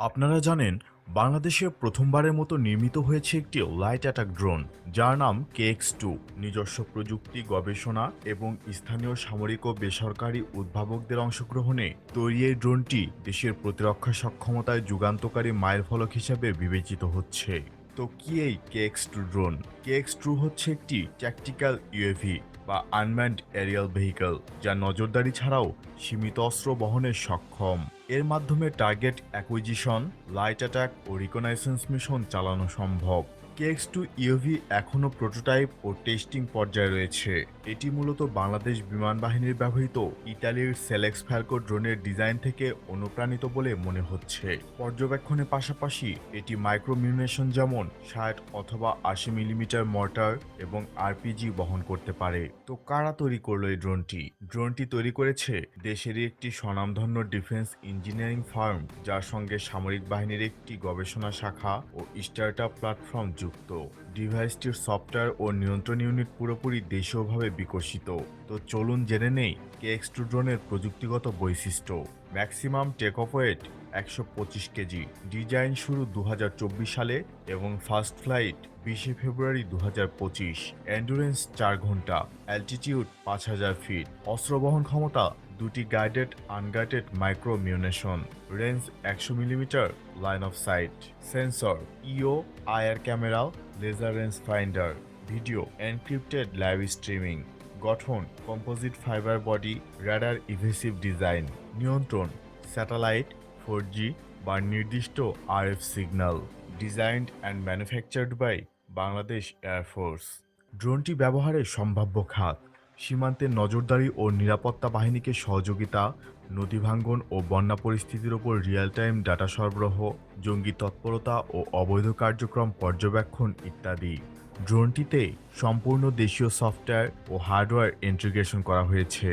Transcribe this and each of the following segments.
আপনারা জানেন, বাংলাদেশে প্রথমবারের মতো নির্মিত হয়েছে একটি লাইট অ্যাটাক ড্রোন, যার নাম KX-2। নিজস্ব প্রযুক্তি, গবেষণা এবং স্থানীয় সামরিক ও বেসরকারি উদ্ভাবকদের অংশগ্রহণে তৈরি এই ড্রোনটি দেশের প্রতিরক্ষা সক্ষমতায় যুগান্তকারী মাইলফলক হিসেবে বিবেচিত হচ্ছে। তো কি এই KX-2 ড্রোন? KX-2 হচ্ছে একটি ট্যাকটিক্যাল ইউএভি বা আনম্যান্ড এরিয়াল ভেহিকল, যা নজরদারি ছাড়াও সীমিত অস্ত্র বহনে সক্ষম। এর মাধ্যমে টার্গেট অ্যাকুইজিশন, লাইট অ্যাটাক ও রিকনাইসেন্স মিশন চালানো সম্ভব। KX-2 ইউভি এখনও প্রোটোটাইপ ও টেস্টিং পর্যায়ে রয়েছে। এটি মূলত বাংলাদেশ বিমান বাহিনীর ব্যবহৃত ইতালির সেলেক্স ফ্যালকো ড্রোনের ডিজাইন থেকে অনুপ্রাণিত বলে মনে হচ্ছে। পর্যবেক্ষণের পাশাপাশি এটি মাইক্রোমিউনেশন, যেমন 60 অথবা 80 মিলিমিটার মর্টার এবং আরপিজি বহন করতে পারে। তো কারা তৈরি করলো এই ড্রোনটি? ড্রোনটি তৈরি করেছে দেশেরই একটি স্বনামধন্য ডিফেন্স ইঞ্জিনিয়ারিং ফার্ম, যার সঙ্গে সামরিক বাহিনীর একটি গবেষণা শাখা ও স্টার্টআপ প্ল্যাটফর্ম যুক্ত। ডিভাইসটির সফটওয়্যার ও নিয়ন্ত্রণ ইউনিট পুরোপুরি দেশীয়ভাবে বিকশিত। তো চলুন জেনে নেই KX-2 ড্রোনের প্রযুক্তিগত বৈশিষ্ট্য। Maximum take off weight 125 KG. Design শুরু 2024 সালে এবং ফার্স্ট ফ্লাইট 20 ফেব্রুয়ারি 2025। এন্ডুরেন্স 4 ঘন্টা। Altitude 5000 feet. অস্ত্র বহন ক্ষমতা দুটি guided unguided micro munition. Range 100 millimetre. Line of sight. Sensor EO, IR camera, laser range finder. Video encrypted live streaming. গঠন composite fibre body, radar evasive design. নিয়ন্ত্রণ satellite, 4G বা নির্দিষ্ট RF signal. Designed and manufactured by Bangladesh air force. ড্রোনটি ব্যবহারের সম্ভাব্য খাত: সীমান্তের নজরদারি ও নিরাপত্তা বাহিনীকে সহযোগিতা, নদী ভাঙ্গন ও বন্যা পরিস্থিতির ওপর রিয়েল টাইম ডাটা সরবরাহ, জঙ্গি তৎপরতা ও অবৈধ কার্যক্রম পর্যবেক্ষণ ইত্যাদি। ড্রোনটিতে সম্পূর্ণ দেশীয় সফটওয়্যার ও হার্ডওয়্যার ইন্টিগ্রেশন করা হয়েছে,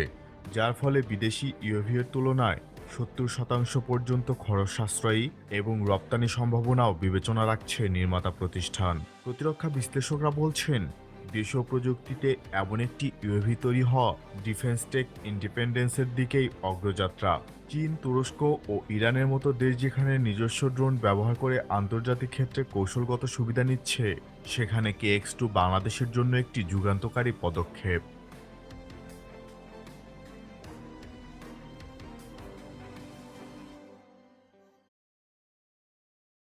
যার ফলে বিদেশি ইউএভির তুলনায় 70% পর্যন্ত খরচ সাশ্রয়ী এবং রপ্তানি সম্ভাবনাও বিবেচনা রাখছে নির্মাতা প্রতিষ্ঠান। প্রতিরক্ষা বিশ্লেষকরা বলছেন, দেশীয় প্রযুক্তিতে এমন একটি ইউএভি তৈরি হওয়া ডিফেন্স টেক ইন্ডিপেন্ডেন্সের দিকেই অগ্রযাত্রা। চীন, তুরস্ক ও ইরানের মতো দেশ যেখানে নিজস্ব ড্রোন ব্যবহার করে আন্তর্জাতিক ক্ষেত্রে কৌশলগত সুবিধা নিচ্ছে, সেখানে KX-2 বাংলাদেশের জন্য একটি যুগান্তকারী পদক্ষেপ।